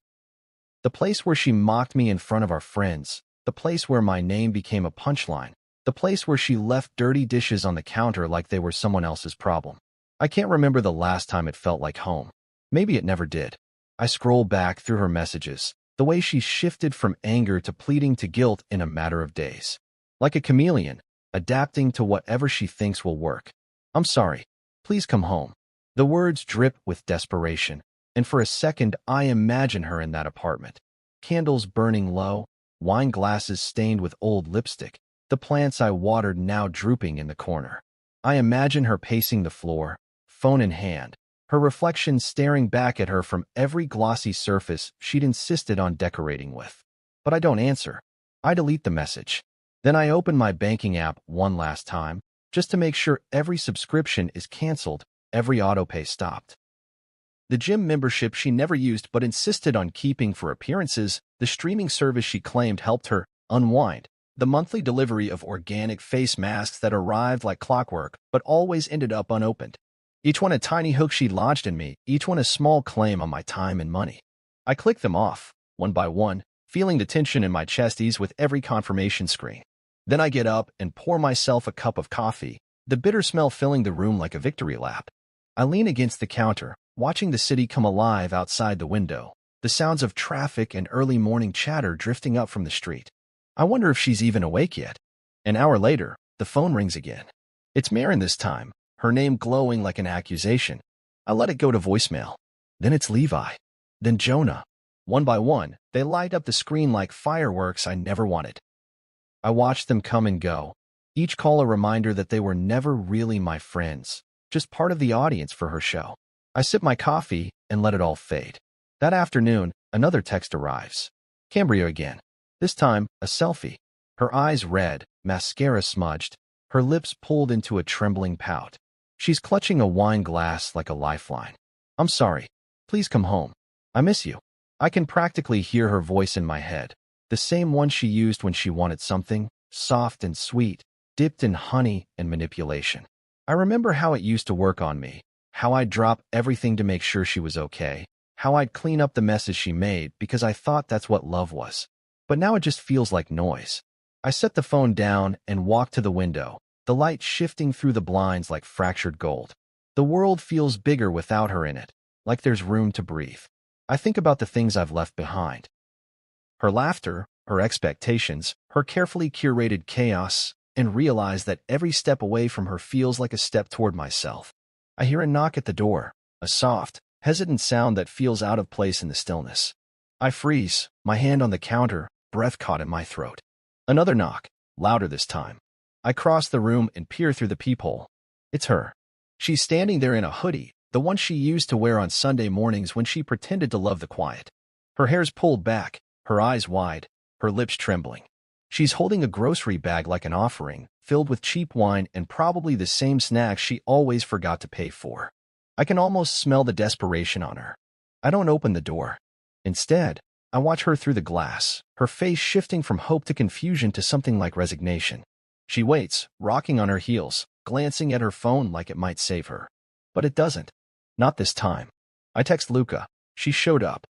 A: The place where she mocked me in front of our friends, the place where my name became a punchline, the place where she left dirty dishes on the counter like they were someone else's problem. I can't remember the last time it felt like home. Maybe it never did. I scroll back through her messages, the way she shifted from anger to pleading to guilt in a matter of days. Like a chameleon, adapting to whatever she thinks will work. "I'm sorry. Please come home." The words drip with desperation, and for a second I imagine her in that apartment. Candles burning low, wine glasses stained with old lipstick, the plants I watered now drooping in the corner. I imagine her pacing the floor, phone in hand, her reflection staring back at her from every glossy surface she'd insisted on decorating with. But I don't answer. I delete the message. Then I open my banking app one last time, just to make sure every subscription is canceled, every autopay stopped. The gym membership she never used but insisted on keeping for appearances, the streaming service she claimed helped her unwind, the monthly delivery of organic face masks that arrived like clockwork but always ended up unopened. Each one a tiny hook she lodged in me, each one a small claim on my time and money. I click them off, one by one, feeling the tension in my chest ease with every confirmation screen. Then I get up and pour myself a cup of coffee, the bitter smell filling the room like a victory lap. I lean against the counter, watching the city come alive outside the window, the sounds of traffic and early morning chatter drifting up from the street. I wonder if she's even awake yet. An hour later, the phone rings again. It's Marin this time, her name glowing like an accusation. I let it go to voicemail. Then it's Levi. Then Jonah. One by one, they light up the screen like fireworks I never wanted. I watched them come and go, each call a reminder that they were never really my friends, just part of the audience for her show. I sip my coffee and let it all fade. That afternoon, another text arrives. Cambria again. This time, a selfie. Her eyes red, mascara smudged, her lips pulled into a trembling pout. She's clutching a wine glass like a lifeline. "I'm sorry. Please come home." I miss you. I can practically hear her voice in my head, the same one she used when she wanted something soft and sweet, dipped in honey and manipulation. I remember how it used to work on me, how I'd drop everything to make sure she was okay, how I'd clean up the messes she made because I thought that's what love was. But now it just feels like noise. I set the phone down and walk to the window, the light shifting through the blinds like fractured gold. The world feels bigger without her in it, like there's room to breathe. I think about the things I've left behind. Her laughter, her expectations, her carefully curated chaos, and realize that every step away from her feels like a step toward myself. I hear a knock at the door, a soft, hesitant sound that feels out of place in the stillness. I freeze, my hand on the counter, breath caught in my throat. Another knock, louder this time. I cross the room and peer through the peephole. It's her. She's standing there in a hoodie, the one she used to wear on Sunday mornings when she pretended to love the quiet. Her hair's pulled back, her eyes wide, her lips trembling. She's holding a grocery bag like an offering, filled with cheap wine and probably the same snacks she always forgot to pay for. I can almost smell the desperation on her. I don't open the door. Instead, I watch her through the glass, her face shifting from hope to confusion to something like resignation. She waits, rocking on her heels, glancing at her phone like it might save her. But it doesn't. Not this time. I text Luca. She showed up.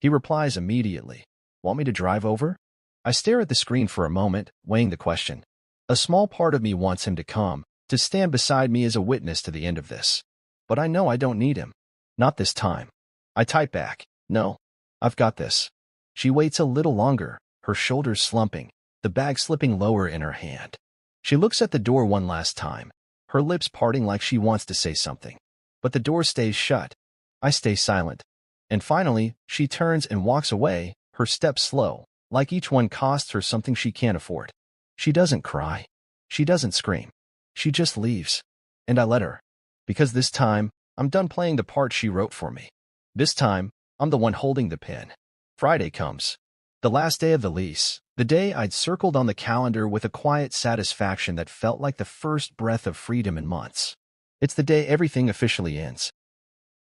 A: He replies immediately. Want me to drive over? I stare at the screen for a moment, weighing the question. A small part of me wants him to come, to stand beside me as a witness to the end of this. But I know I don't need him. Not this time. I type back. No. I've got this. She waits a little longer, her shoulders slumping, the bag slipping lower in her hand. She looks at the door one last time, her lips parting like she wants to say something. But the door stays shut. I stay silent. And finally, she turns and walks away, her steps slow, like each one costs her something she can't afford. She doesn't cry. She doesn't scream. She just leaves. And I let her. Because this time, I'm done playing the part she wrote for me. This time, I'm the one holding the pen. Friday comes. The last day of the lease, the day I'd circled on the calendar with a quiet satisfaction that felt like the first breath of freedom in months. It's the day everything officially ends.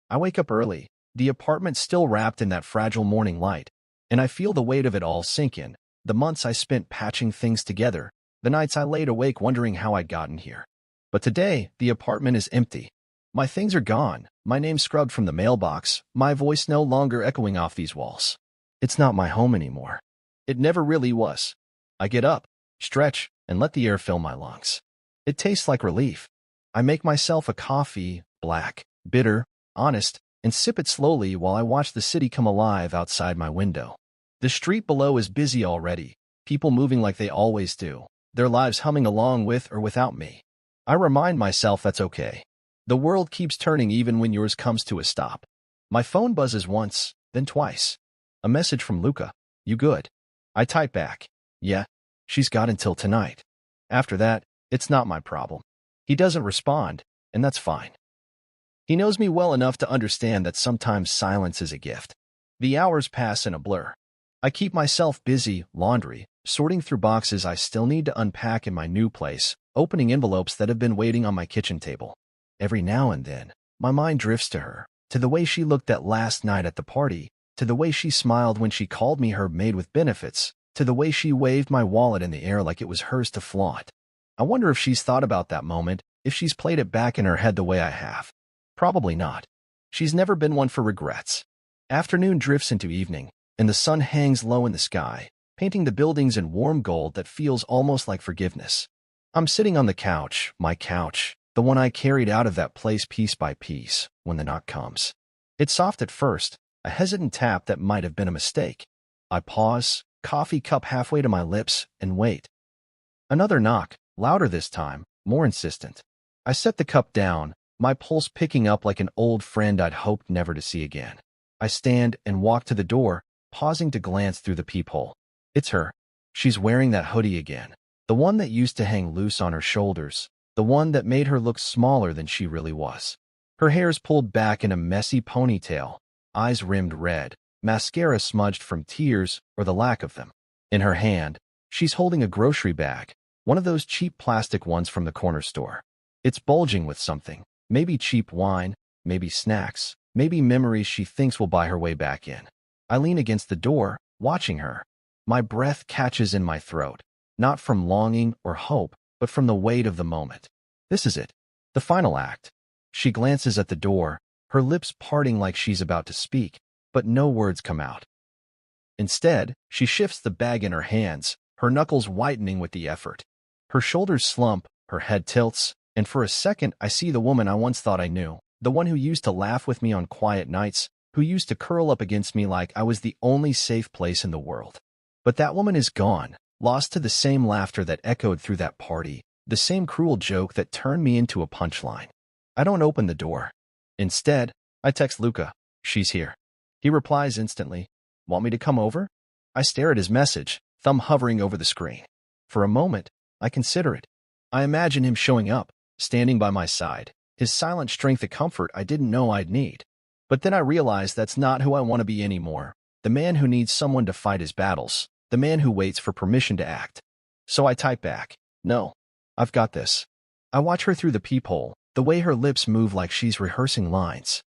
A: I wake up early, the apartment still wrapped in that fragile morning light, and I feel the weight of it all sink in, the months I spent patching things together, the nights I laid awake wondering how I'd gotten here. But today, the apartment is empty. My things are gone, my name scrubbed from the mailbox, my voice no longer echoing off these walls. It's not my home anymore. It never really was. I get up, stretch, and let the air fill my lungs. It tastes like relief. I make myself a coffee, black, bitter, honest, and sip it slowly while I watch the city come alive outside my window. The street below is busy already, people moving like they always do, their lives humming along with or without me. I remind myself that's okay. The world keeps turning even when yours comes to a stop. My phone buzzes once, then twice. A message from Luca. You good? I type back. Yeah, she's got until tonight. After that, it's not my problem. He doesn't respond, and that's fine. He knows me well enough to understand that sometimes silence is a gift. The hours pass in a blur. I keep myself busy, laundry, sorting through boxes I still need to unpack in my new place, opening envelopes that have been waiting on my kitchen table. Every now and then, my mind drifts to her, to the way she looked that last night at the party, to the way she smiled when she called me her maid with benefits, to the way she waved my wallet in the air like it was hers to flaunt. I wonder if she's thought about that moment, if she's played it back in her head the way I have. Probably not. She's never been one for regrets. Afternoon drifts into evening, and the sun hangs low in the sky, painting the buildings in warm gold that feels almost like forgiveness. I'm sitting on the couch, my couch, the one I carried out of that place piece by piece, when the knock comes. It's soft at first, a hesitant tap that might have been a mistake. I pause, coffee cup halfway to my lips, and wait. Another knock, louder this time, more insistent. I set the cup down, my pulse picking up like an old friend I'd hoped never to see again. I stand and walk to the door, pausing to glance through the peephole. It's her. She's wearing that hoodie again, the one that used to hang loose on her shoulders, the one that made her look smaller than she really was. Her hair's pulled back in a messy ponytail, eyes rimmed red, mascara smudged from tears or the lack of them. In her hand, she's holding a grocery bag, one of those cheap plastic ones from the corner store. It's bulging with something, maybe cheap wine, maybe snacks, Maybe memories she thinks will buy her way back in. I lean against the door, watching her. My breath catches in my throat, not from longing or hope, but from the weight of the moment. This is it, the final act. She glances at the door, her lips parting like she's about to speak, but no words come out. Instead, she shifts the bag in her hands, her knuckles whitening with the effort. Her shoulders slump, her head tilts, and for a second I see the woman I once thought I knew, the one who used to laugh with me on quiet nights, who used to curl up against me like I was the only safe place in the world. But that woman is gone, lost to the same laughter that echoed through that party, the same cruel joke that turned me into a punchline. I don't open the door. Instead, I text Luca. She's here. He replies instantly. Want me to come over? I stare at his message, thumb hovering over the screen. For a moment, I consider it. I imagine him showing up, standing by my side, his silent strength a comfort I didn't know I'd need. But then I realize that's not who I want to be anymore. The man who needs someone to fight his battles, the man who waits for permission to act. So I type back, no, I've got this. I watch her through the peephole, the way her lips move like she's rehearsing lines.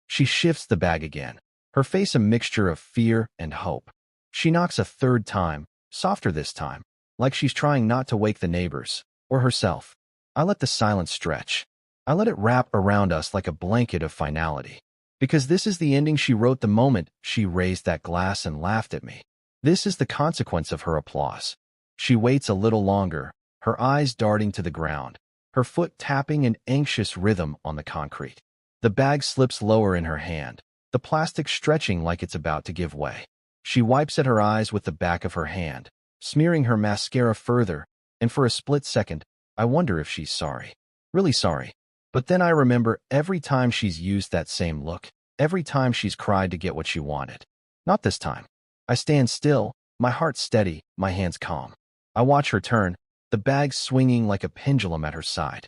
A: She shifts the bag again, her face a mixture of fear and hope. She knocks a third time, softer this time, like she's trying not to wake the neighbors, or herself. I let the silence stretch. I let it wrap around us like a blanket of finality. Because this is the ending she wrote the moment she raised that glass and laughed at me. This is the consequence of her applause. She waits a little longer, her eyes darting to the ground, her foot tapping an anxious rhythm on the concrete. The bag slips lower in her hand, the plastic stretching like it's about to give way. She wipes at her eyes with the back of her hand, smearing her mascara further, and for a split second, I wonder if she's sorry. Really sorry. But then I remember every time she's used that same look, every time she's cried to get what she wanted. Not this time. I stand still, my heart steady, my hands calm. I watch her turn, the bag swinging like a pendulum at her side.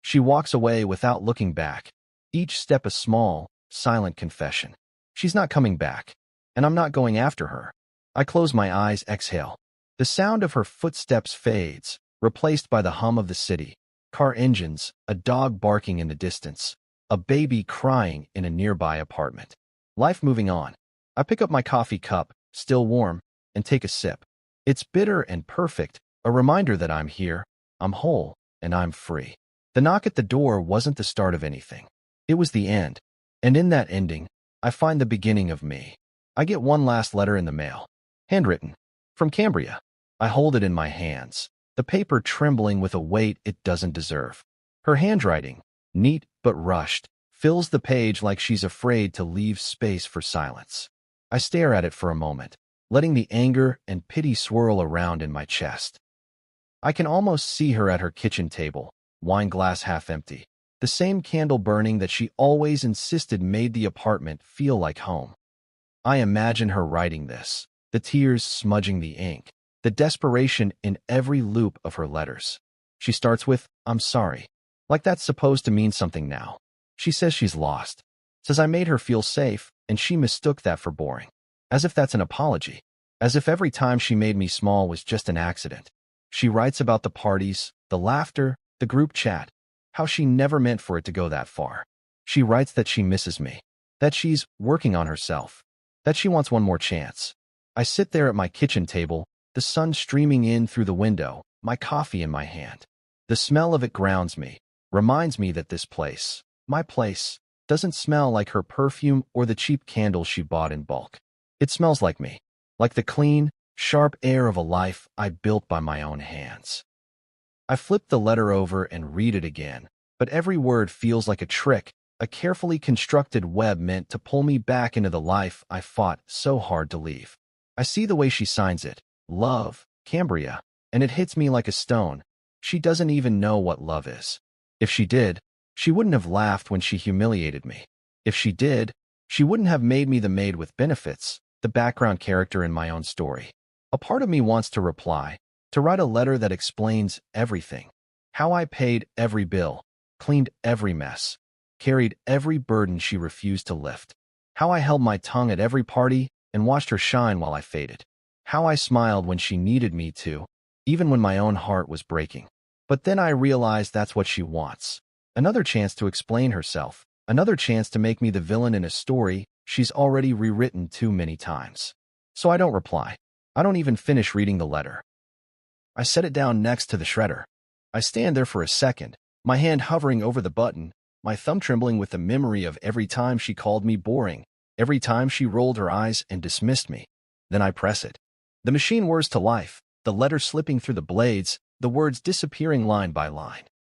A: She walks away without looking back, each step a small, silent confession. She's not coming back, and I'm not going after her. I close my eyes, exhale. The sound of her footsteps fades, replaced by the hum of the city. Car engines, a dog barking in the distance, a baby crying in a nearby apartment. Life moving on. I pick up my coffee cup, still warm, and take a sip. It's bitter and perfect, a reminder that I'm here, I'm whole, and I'm free. The knock at the door wasn't the start of anything. It was the end. And in that ending, I find the beginning of me. I get one last letter in the mail. Handwritten. From Cambria. I hold it in my hands, the paper trembling with a weight it doesn't deserve. Her handwriting, neat but rushed, fills the page like she's afraid to leave space for silence. I stare at it for a moment, letting the anger and pity swirl around in my chest. I can almost see her at her kitchen table, wine glass half empty, the same candle burning that she always insisted made the apartment feel like home. I imagine her writing this, the tears smudging the ink, the desperation in every loop of her letters. She starts with, I'm sorry. Like that's supposed to mean something now. She says she's lost. Says I made her feel safe, and she mistook that for boring. As if that's an apology. As if every time she made me small was just an accident. She writes about the parties, the laughter, the group chat, how she never meant for it to go that far. She writes that she misses me, that she's working on herself, that she wants one more chance. I sit there at my kitchen table, the sun streaming in through the window, my coffee in my hand. The smell of it grounds me, reminds me that this place, my place, doesn't smell like her perfume or the cheap candles she bought in bulk. It smells like me, like the clean, sharp air of a life I built by my own hands. I flip the letter over and read it again, but every word feels like a trick, a carefully constructed web meant to pull me back into the life I fought so hard to leave. I see the way she signs it. Love, Cambria, and it hits me like a stone. She doesn't even know what love is. If she did, she wouldn't have laughed when she humiliated me. If she did, she wouldn't have made me the maid with benefits, the background character in my own story. A part of me wants to reply, to write a letter that explains everything. How I paid every bill, cleaned every mess, carried every burden she refused to lift. How I held my tongue at every party and watched her shine while I faded. How I smiled when she needed me to, even when my own heart was breaking. But then I realized that's what she wants. Another chance to explain herself, Another chance to make me the villain in a story she's already rewritten too many times. So I don't reply. I don't even finish reading the letter. I set it down next to the shredder. I stand there for a second, my hand hovering over the button, my thumb trembling with the memory of every time she called me boring, every time she rolled her eyes and dismissed me. Then I press it. The machine whirs to life, the letter slipping through the blades, the words disappearing line by line.